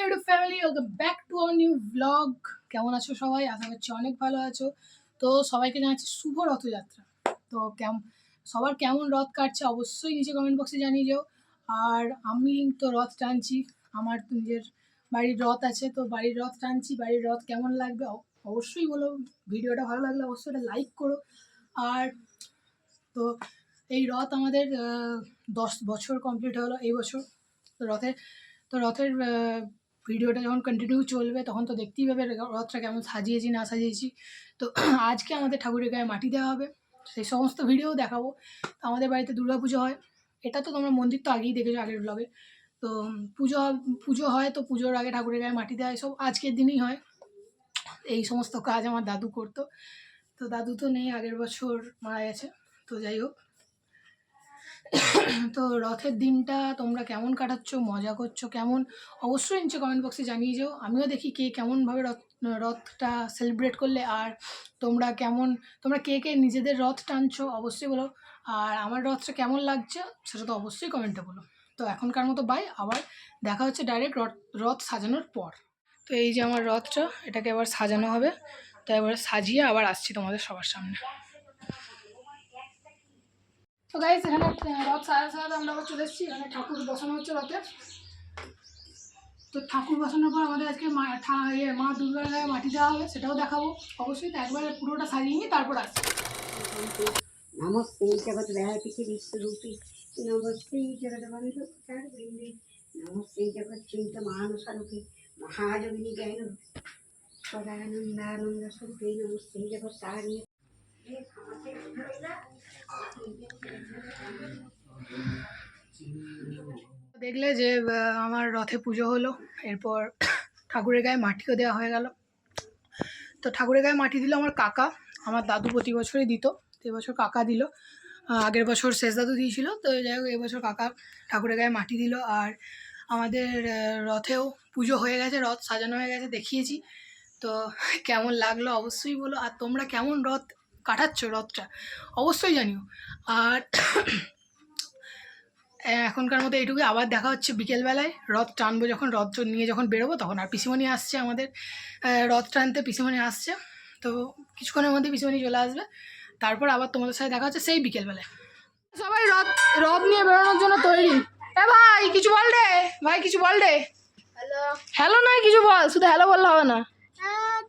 YouTube family, welcome back to our new blog. কেমন আছো সবাই? আশা করছি অনেক ভালো আছো। তো সবাইকে জানাচ্ছি শুভ রথযাত্রা। তো সবার কেমন রথ কাটছে অবশ্যই নিচে কমেন্ট বক্সে জানিয়ে যাও। আর আমি তো রথ টানছি, আমার তো নিজের বাড়ির রথ আছে, তো বাড়ির রথ টানছি। বাড়ির রথ কেমন লাগবে অবশ্যই বলো। ভিডিওটা ভালো লাগলে অবশ্যই এটা লাইক করো। আর তো এই রথ আমাদের 10 বছর কমপ্লিট হলো এই বছর। তো রথের ভিডিওটা যখন কন্টিনিউ চলবে তখন তো দেখতেই পাবে রথটা কেমন সাজিয়েছি না সাজিয়েছি। তো আজকে আমাদের ঠাকুরের গায়ে মাটি দেওয়া হবে, সেই সমস্ত ভিডিও দেখাবো। আমাদের বাড়িতে দুর্গাপুজো হয়, এটা তো তোমরা মন্দির তো আগেই দেখেছো আগের ব্লগে। তো পুজো হয়, তো পুজোর আগে ঠাকুরের গায়ে মাটি দেওয়া সব আজকের দিনই হয়। এই সমস্ত কাজ আমার দাদু করতো, তো দাদু তো নেই, আগের বছর মারা গেছে। তো যাই হোক, তো রথের দিনটা তোমরা কেমন কাটাচ্ছ, মজা করছো কেমন, অবশ্যই নিচে কমেন্ট বক্সে জানিয়ে যাও। আমিও দেখি কে কেমনভাবে রথটা সেলিব্রেট করলে। আর তোমরা কে কে নিজেদের রথ টানছো অবশ্যই বলো। আর আমার রথটা কেমন লাগছে সেটা তো অবশ্যই কমেন্টে বলো। তো এখনকার মতো বাই, আবার দেখা হচ্ছে ডাইরেক্ট রথ সাজানোর পর। তো এই যে আমার রথটা, এটাকে আবার সাজানো হবে, তো এবার সাজিয়ে আবার আসছি তোমাদের সবার সামনে। তো গাইস, এখানে রথ সাজাতে আমরা আবার চলে এসেছি। এখানে ঠাকুর বসানো হচ্ছে রথে। তো ঠাকুর বসানোর পর আমাদের আজকে মা দুর্গার গায়ে মাটি দেওয়া হবে, সেটাও দেখাবো অবশ্যই। তো একবারে পুরোটা সাজিয়ে নিয়ে তারপর আসছি। নমস্তে জগদ্ব্যাপিকে বিশ্বরূপে নমস্তে জগদ্বন্ধু বৃন্দে নমস্তে জগৎচিন্ত মানসরূপে মহাযোগিনী জ্ঞান সদানন্দানন্দ স্বরূপে নমস্তে জগৎতারিণী। দেখলে যে আমার রথে পুজো হলো, এরপর ঠাকুরের গায়ে মাটিও দেওয়া হয়ে গেল। তো ঠাকুরের গায়ে মাটি দিল আমার কাকা, আমার দাদু প্রতি বছরই দিত, তো এবছর কাকা দিল। আগের বছর শেষ দাদু দিয়েছিল, তো যাই হোক এবছর কাকা ঠাকুরের গায়ে মাটি দিল। আর আমাদের রথেও পুজো হয়ে গেছে, রথ সাজানো হয়ে গেছে, দেখিয়েছি। তো কেমন লাগলো অবশ্যই বলো। আর তোমরা কেমন রথ কাটাচ্ছ রথটা অবশ্যই জানিও। আর এখনকার মতো এইটুকুই, আবার দেখা হচ্ছে বিকেলবেলায় রথ টানবো, যখন রথ নিয়ে যখন বেরোবো তখন। আর পিসিমণি আসছে আমাদের রথ টানতে, পিসিমণি আসছে। তো কিছুক্ষণের মধ্যে পিসিমণি চলে আসবে, তারপর আবার তোমাদের সাথে দেখা হচ্ছে সেই বিকেলবেলায়। সবাই রথ রথ নিয়ে বেরোনোর জন্য তৈরি। ভাই কিছু বল রে, ভাই কিছু বল রে। হ্যালো হ্যালো নয়, কিছু বল, শুধু হ্যালো বললে হবে না।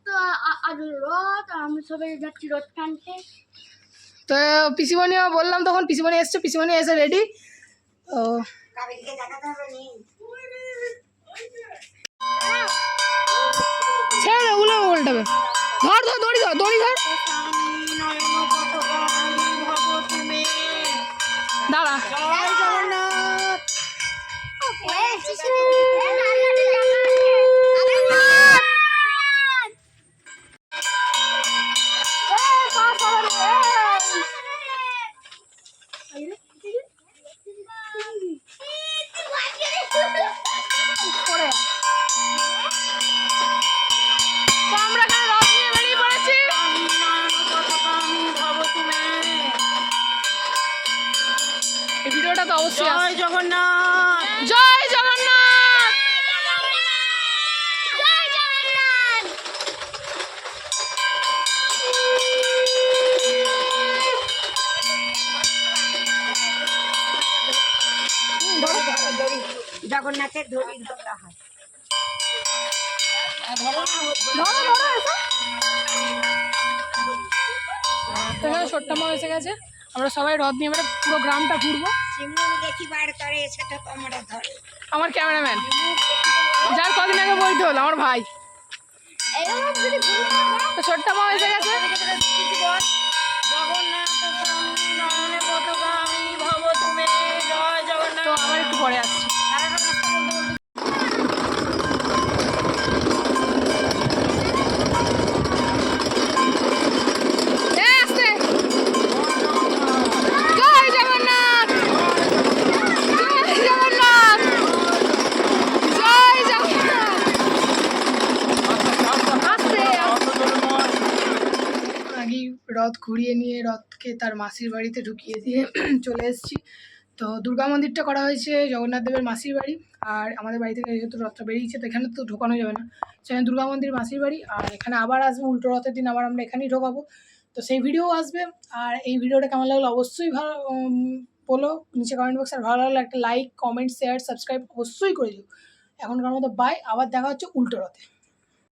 তো আজ রথ, আমরা সবাই যাচ্ছি রথ টানতে। তো পিসিমণিও বললাম, তখন পিসিমণি এসছে, পিসিমণি এসে রেডি। ও ছেড়ে উলে উল্টাবে, ধর ধর দড়ি ধর, দড়ি ধর, দাঁড়া। এই ভিডিওটা তো অবশ্যই জয় জগন্নাথ, জয় জগন্নাথ, জয় জগন্নাথ। জগন্নাথের দড়ি ধরা হয়। এখানে ছোট্ট মা এসে গেছে, আমরা সবাই রথ নিয়ে এবারে পুরো গ্রামটা ঘুরবো। দেখি বার করে সেটা তো আমরা ধরে। আমার ক্যামেরাম্যান, যার কদিন আগে বলতে হলো, আমার ভাই। তো ছোট্ট মা এসে গেছে। তো আবার একটু পরে আসছি। রথ ঘুরিয়ে নিয়ে রথকে তার মাসির বাড়িতে ঢুকিয়ে দিয়ে চলে এসেছি। তো দুর্গা মন্দিরটা করা হয়েছে জগন্নাথ দেবের মাসির বাড়ি, আর আমাদের বাড়ি থেকে যেহেতু রথটা বেরিয়েছে তো এখানে তো ঢোকানো যাবে না, সেখানে দুর্গা মন্দির মাসির বাড়ি, আর এখানে আবার আসবো উল্টো রথের দিন, আবার আমরা এখানেই ঢোকাবো। তো সেই ভিডিও আসবে। আর এই ভিডিওটা কেমন লাগলো অবশ্যই ভালো বলো নিচে কমেন্ট বক্সে, আর ভালো লাগলে একটা লাইক, কমেন্ট, শেয়ার, সাবস্ক্রাইব অবশ্যই করে দিও। এখনকার মতো বাই, আবার দেখা হচ্ছে উল্টো রথে।